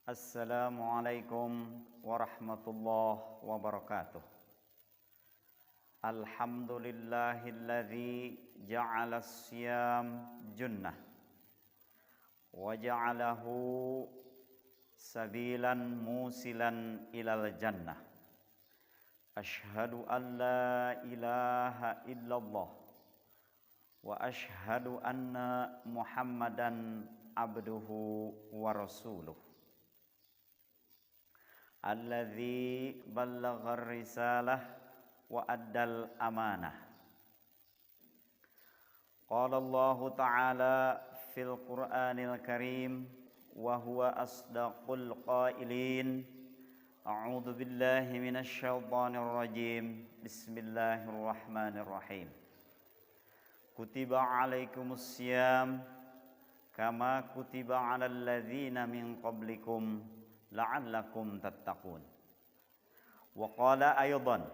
Assalamualaikum warahmatullahi wabarakatuh. Alhamdulillahilladzi ja'ala as-siyam junnah wa ja'alahu sabilan musilan ilal jannah. Ashhadu an la ilaha illallah wa ashhadu anna Muhammadan abduhu wa rasuluh. Alladzi ballagha ar-risalah wa addal amanah. Qala Allah Ta'ala fil Qur'anil Karim wa huwa asdaqul qailin. A'udzu billahi minasy syaithanir rajim. Bismillahirrahmanirrahim. Kutiba 'alaikumus syiyam kama kutiba 'alal ladzina min qablikum la'allakum tattaqun. Wa qala aydan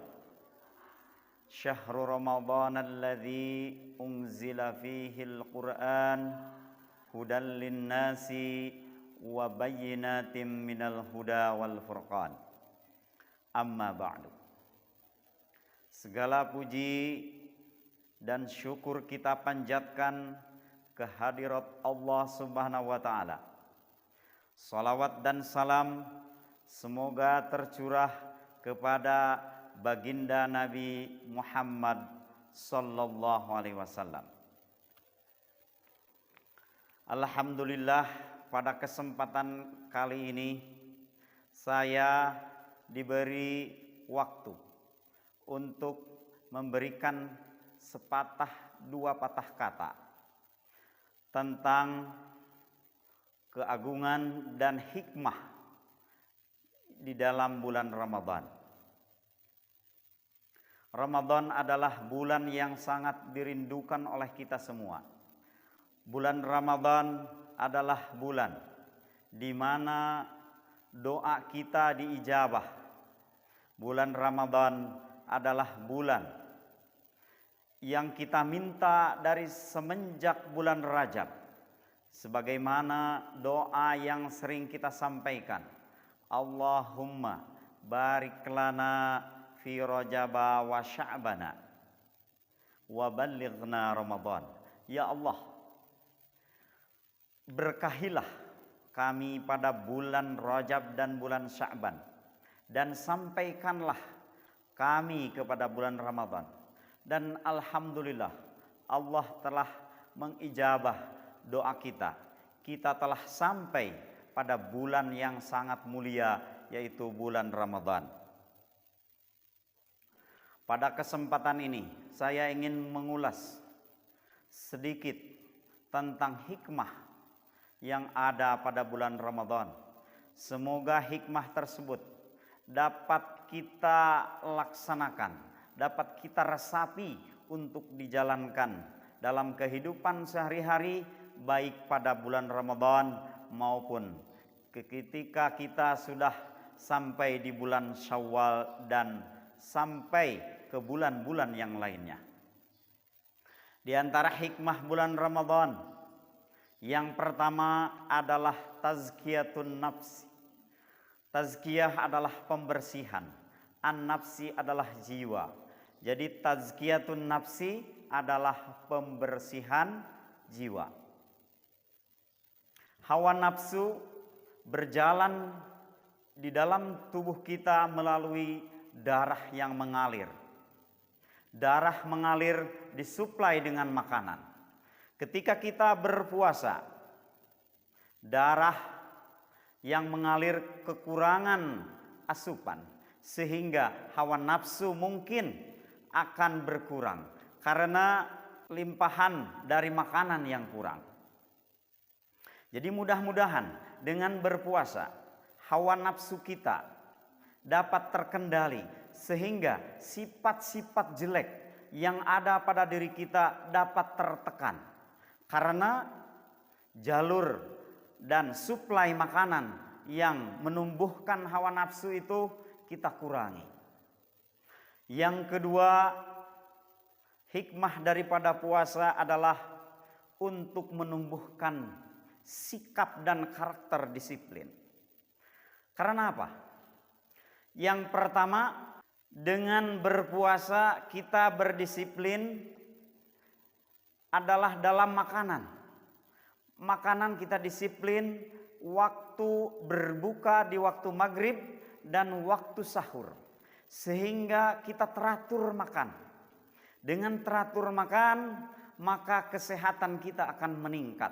syahrul ramadhan alladzi unzila fihi al-Qur'an hudan lin-nasi wa bayyinatin minal huda wal furqan. Amma ba'du. Segala puji dan syukur kita panjatkan kehadirat Allah Subhanahu wa taala. Salawat dan salam semoga tercurah kepada baginda Nabi Muhammad sallallahu alaihi wasallam. Alhamdulillah, pada kesempatan kali ini saya diberi waktu untuk memberikan sepatah dua patah kata tentang keagungan dan hikmah di dalam bulan Ramadan. Ramadan adalah bulan yang sangat dirindukan oleh kita semua. Bulan Ramadan adalah bulan di mana doa kita diijabah. Bulan Ramadan adalah bulan yang kita minta dari semenjak bulan Rajab. Sebagaimana doa yang sering kita sampaikan, Allahumma barik lana fi Rajaba wa Sya'bana wa ballighna Ramadan. Ya Allah, berkahilah kami pada bulan Rajab dan bulan Sya'ban, dan sampaikanlah kami kepada bulan Ramadan. Dan alhamdulillah, Allah telah mengijabah doa kita. Kita telah sampai pada bulan yang sangat mulia, yaitu bulan Ramadan. Pada kesempatan ini saya ingin mengulas sedikit tentang hikmah yang ada pada bulan Ramadan. Semoga hikmah tersebut dapat kita laksanakan, dapat kita resapi untuk dijalankan dalam kehidupan sehari-hari, baik pada bulan Ramadan maupun ketika kita sudah sampai di bulan Syawal dan sampai ke bulan-bulan yang lainnya. Di antara hikmah bulan Ramadan, yang pertama adalah tazkiyatun nafsi. Tazkiyah adalah pembersihan, an-nafsi adalah jiwa. Jadi tazkiyatun nafsi adalah pembersihan jiwa. Hawa nafsu berjalan di dalam tubuh kita melalui darah yang mengalir. Darah mengalir disuplai dengan makanan. Ketika kita berpuasa, darah yang mengalir kekurangan asupan, sehingga hawa nafsu mungkin akan berkurang karena limpahan dari makanan yang kurang. Jadi mudah-mudahan dengan berpuasa hawa nafsu kita dapat terkendali sehingga sifat-sifat jelek yang ada pada diri kita dapat tertekan. Karena jalur dan suplai makanan yang menumbuhkan hawa nafsu itu kita kurangi. Yang kedua, hikmah daripada puasa adalah untuk menumbuhkan sikap dan karakter disiplin. Karena apa? Yang pertama, dengan berpuasa kita berdisiplin adalah dalam makanan. Makanan kita disiplin, waktu berbuka di waktu maghrib dan waktu sahur. Sehingga kita teratur makan. Dengan teratur makan, maka kesehatan kita akan meningkat.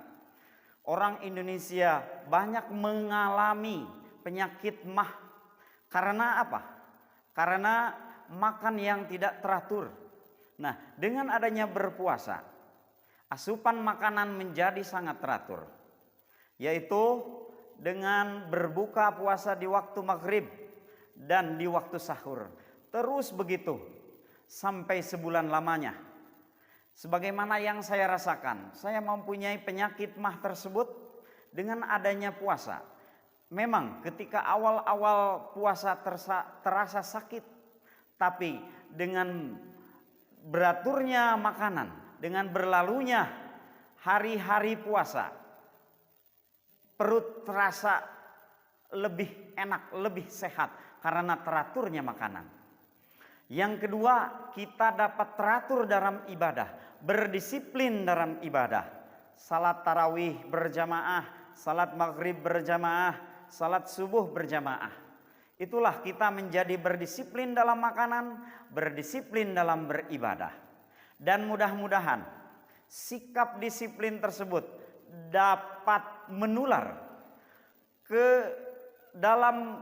Orang Indonesia banyak mengalami penyakit mah. Karena apa? Karena makan yang tidak teratur. Nah, dengan adanya berpuasa, asupan makanan menjadi sangat teratur. Yaitu dengan berbuka puasa di waktu maghrib dan di waktu sahur. Terus begitu sampai sebulan lamanya. Sebagaimana yang saya rasakan, saya mempunyai penyakit mah tersebut dengan adanya puasa. Memang ketika awal-awal puasa terasa sakit, tapi dengan beraturnya makanan, dengan berlalunya hari-hari puasa, perut terasa lebih enak, lebih sehat karena teraturnya makanan. Yang kedua, kita dapat teratur dalam ibadah, berdisiplin dalam ibadah. Salat tarawih berjamaah, salat maghrib berjamaah, salat subuh berjamaah. Itulah kita menjadi berdisiplin dalam makanan, berdisiplin dalam beribadah. Dan mudah-mudahan sikap disiplin tersebut dapat menular ke dalam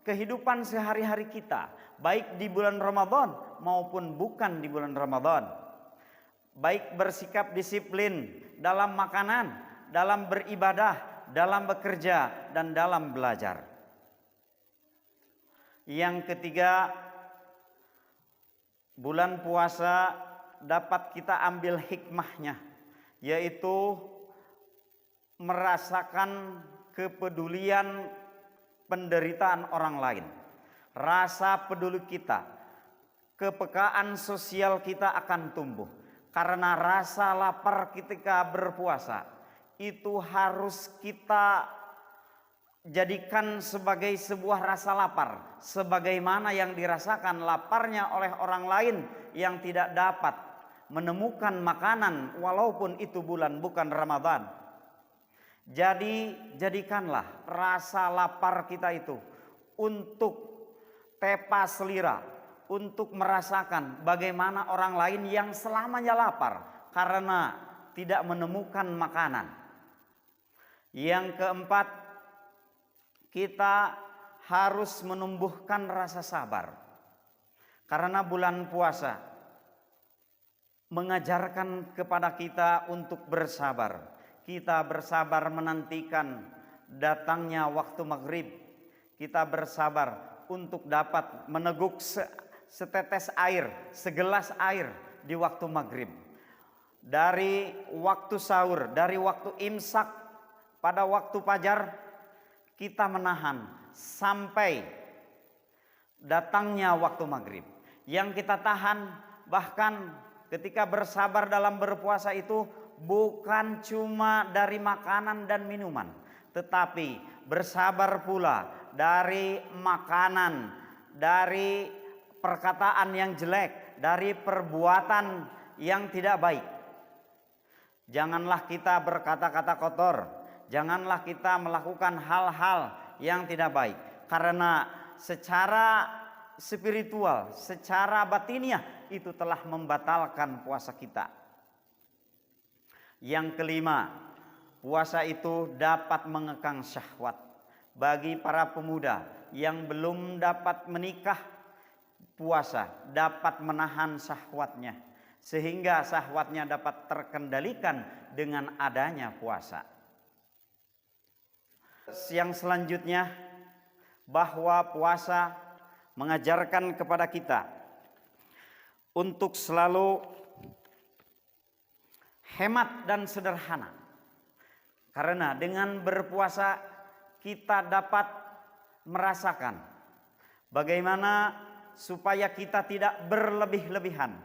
kehidupan sehari-hari kita, baik di bulan Ramadan maupun bukan di bulan Ramadan. Baik bersikap disiplin dalam makanan, dalam beribadah, dalam bekerja, dan dalam belajar. Yang ketiga, bulan puasa dapat kita ambil hikmahnya, yaitu merasakan kepedulian penderitaan orang lain. Rasa peduli kita, kepekaan sosial kita akan tumbuh. Karena rasa lapar ketika berpuasa itu harus kita jadikan sebagai sebuah rasa lapar, sebagaimana yang dirasakan laparnya oleh orang lain yang tidak dapat menemukan makanan walaupun itu bulan bukan Ramadan. Jadi jadikanlah rasa lapar kita itu untuk tepa selira, untuk merasakan bagaimana orang lain yang selamanya lapar karena tidak menemukan makanan. Yang keempat, kita harus menumbuhkan rasa sabar. Karena bulan puasa mengajarkan kepada kita untuk bersabar. Kita bersabar menantikan datangnya waktu maghrib. Kita bersabar untuk dapat meneguk setetes air, segelas air di waktu maghrib. Dari waktu sahur, dari waktu imsak pada waktu fajar, kita menahan sampai datangnya waktu maghrib. Yang kita tahan bahkan ketika bersabar dalam berpuasa itu bukan cuma dari makanan dan minuman, tetapi bersabar pula dari makanan, dari perkataan yang jelek, dari perbuatan yang tidak baik. Janganlah kita berkata-kata kotor, janganlah kita melakukan hal-hal yang tidak baik, karena secara spiritual, secara batiniah itu telah membatalkan puasa kita. Yang kelima, puasa itu dapat mengekang syahwat. Bagi para pemuda yang belum dapat menikah, puasa dapat menahan syahwatnya, sehingga syahwatnya dapat terkendalikan dengan adanya puasa. Yang selanjutnya, bahwa puasa mengajarkan kepada kita untuk selalu hemat dan sederhana. Karena dengan berpuasa kita dapat merasakan bagaimana supaya kita tidak berlebih-lebihan.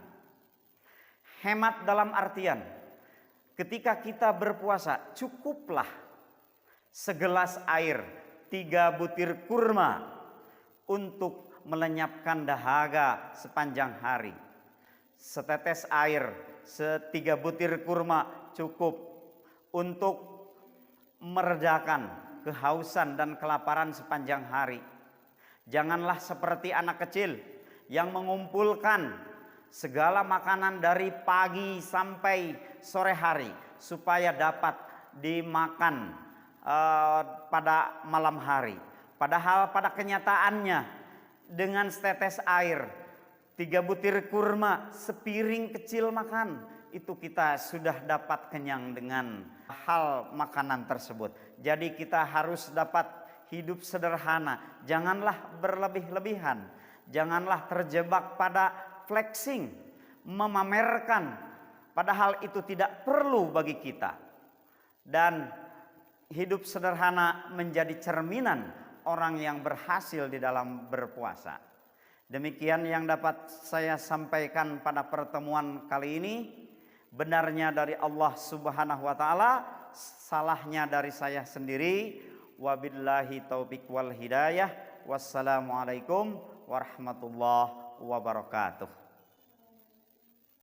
Hemat dalam artian ketika kita berpuasa cukuplah segelas air 3 butir kurma untuk melenyapkan dahaga sepanjang hari. Setetes air, 3 butir kurma cukup untuk meredakan kehausan dan kelaparan sepanjang hari. Janganlah seperti anak kecil yang mengumpulkan segala makanan dari pagi sampai sore hari supaya dapat dimakan pada malam hari. Padahal pada kenyataannya dengan setetes air, 3 butir kurma, sepiring kecil makan, itu kita sudah dapat kenyang dengan hal makanan tersebut. Jadi kita harus dapat hidup sederhana. Janganlah berlebih-lebihan. Janganlah terjebak pada flexing, memamerkan, padahal itu tidak perlu bagi kita. Dan hidup sederhana menjadi cerminan orang yang berhasil di dalam berpuasa. Demikian yang dapat saya sampaikan pada pertemuan kali ini. Benarnya dari Allah Subhanahu wa taala, salahnya dari saya sendiri. Wabillahi taufiq wal hidayah. Wassalamualaikum warahmatullahi wabarakatuh.